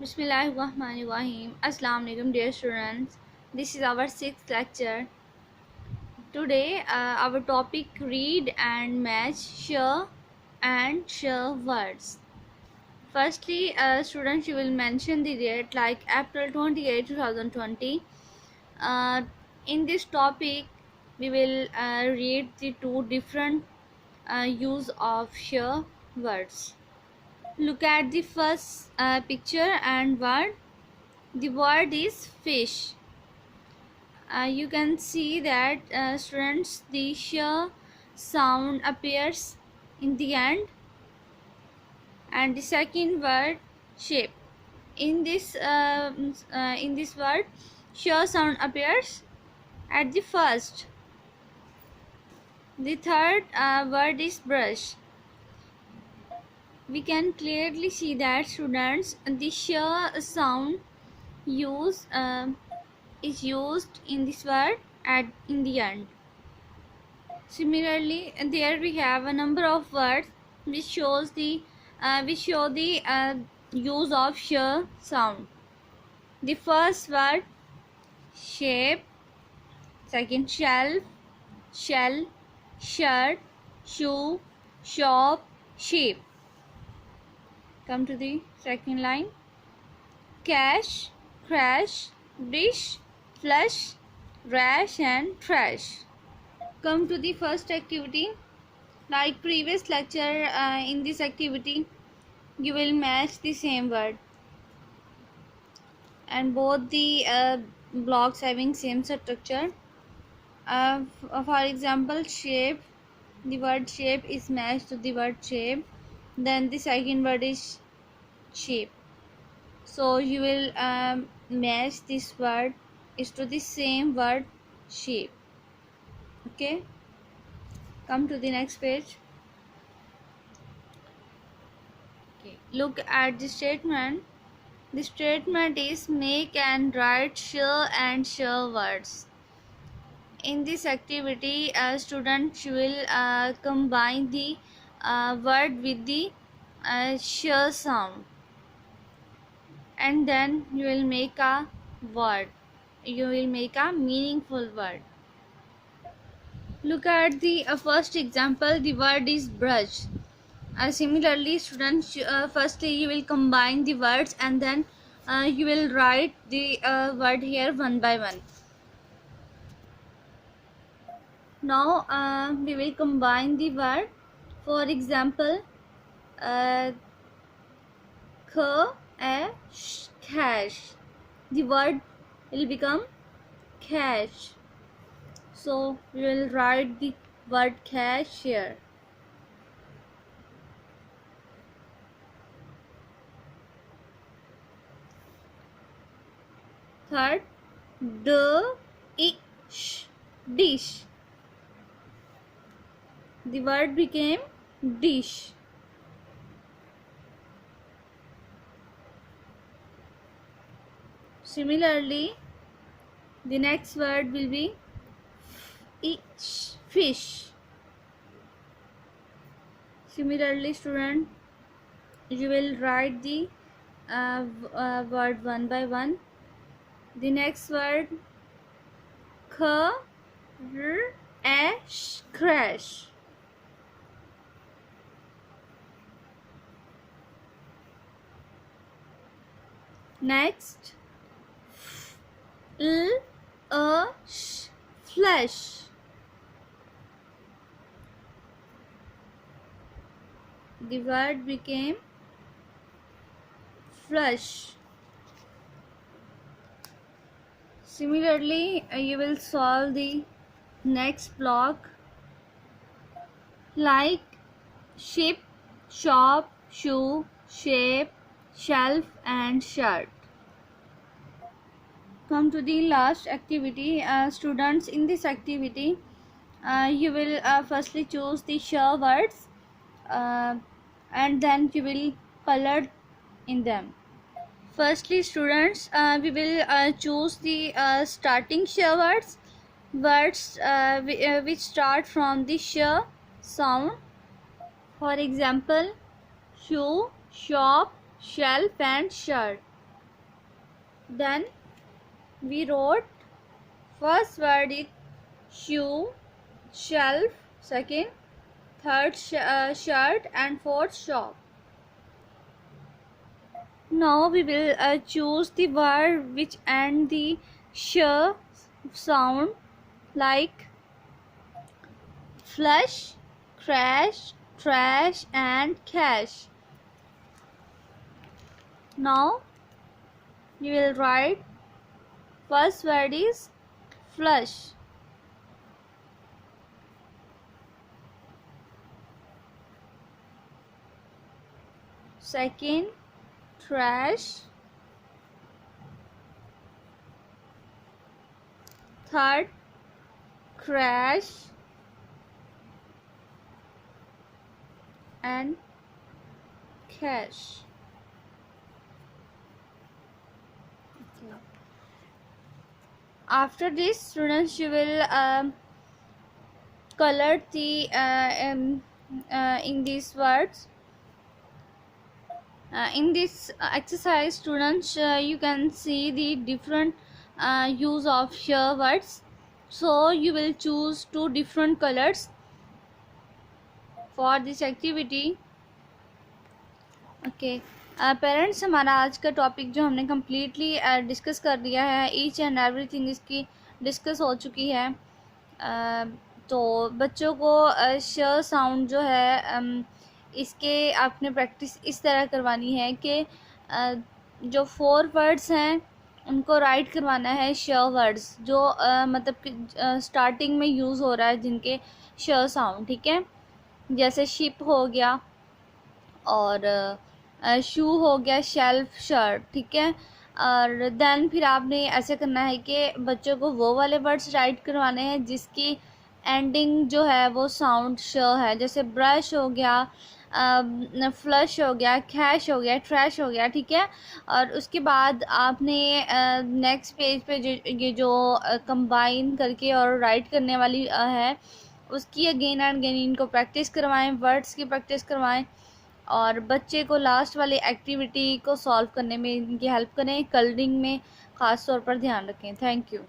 Bismillahirrahmanirrahim. Assalamu alaikum, dear students. This is our sixth lecture. Today, our topic read and match sure and sure words. Firstly, students, you will mention the date like April 28, 2020. Uh, in this topic, we will read the two different use of sure words. Look at the first picture and word. The word is fish. You can see that students, the sh sound appears in the end, and the second word shape. In this word, sh sound appears at the first. The third word is brush. We can clearly see that students, the sh sound use is used in this word in the end. Similarly, there we have a number of words which show the use of sh sound. The first word shape, second shelf, shell, shirt, shoe, shop, sheep. Come to the second line. Cash, crash, dish, flush, rash and trash. Come to the first activity. Like previous lecture, in this activity you will match the same word and both the blocks having same structure. For example, shape, the word shape is matched to the word shape, then the second word is shape, so you will match this word is to the same word shape. Okay, come to the next page. Okay, look at the statement. The statement is make and write sure and sure words. In this activity, students will combine the word with the sure sound, and then you will make a word. You will make a meaningful word. Look at the first example. The word is brush. Similarly, students, firstly you will combine the words and then you will write the word here one by one. Now we will combine the word. For example, cash. The word will become cash. So we will write the word cash here. Third, dish. The word became dish. Similarly, the next word will be fish. Similarly, student, you will write the word one by one. The next word crash. Next, flush. The word became flush. Similarly, you will solve the next block like ship, shop, shoe, shape, shelf and shirt. Come to the last activity. Students, in this activity you will firstly choose the sure words and then you will color in them. Firstly, students, we will choose the starting sure words which start from the sure sound. For example, shoe, shop, shelf and shirt. Then we wrote first word is shoe, shelf, second, third shirt, and fourth shop. Now we will choose the word which end the sh sound, like flush, crash, trash, and cash. Now you will write first word is flush, second trash, third crash, and cash. Okay. After this, students, you will color the in these words. In this exercise, students, you can see the different use of here words. So you will choose 2 different colors for this activity. Okay parents, हमारा आज का topic जो हमने completely discuss कर लिया है, each and everything इसकी discuss हो चुकी है. तो बच्चों को श साउंड जो है इसके आपने प्रैक्टिस इस तरह करवानी है कि जो 4 वर्ड्स हैं उनको राइट करवाना है श वर्ड्स, जो मतलब कि स्टार्टिंग में यूज़ हो रहा है जिनके श साउंड. ठीक है, जैसे शिप हो गया, और शू हो गया, शेल्फ, शर्ट. ठीक है, और देन फिर आपने ऐसे करना है कि बच्चों को वो वाले वर्ड्स राइट करवाने हैं जिसकी एंडिंग जो है वो साउंड श है. जैसे ब्रश हो गया, फ्लश हो गया, कैश हो गया, ट्रैश हो गया. ठीक है, और उसके बाद आपने नेक्स्ट पेज पे ये जो कंबाइन करके और राइट करने वाली है उसकी अगेन एंड अगेन इनको प्रैक्टिस करवाएं, वर्ड्स की प्रैक्टिस करवाएं, और बच्चे को लास्ट वाली एक्टिविटी को सॉल्व करने में इनकी हेल्प करें. कलरिंग में ख़ास तौर पर ध्यान रखें. Thank you.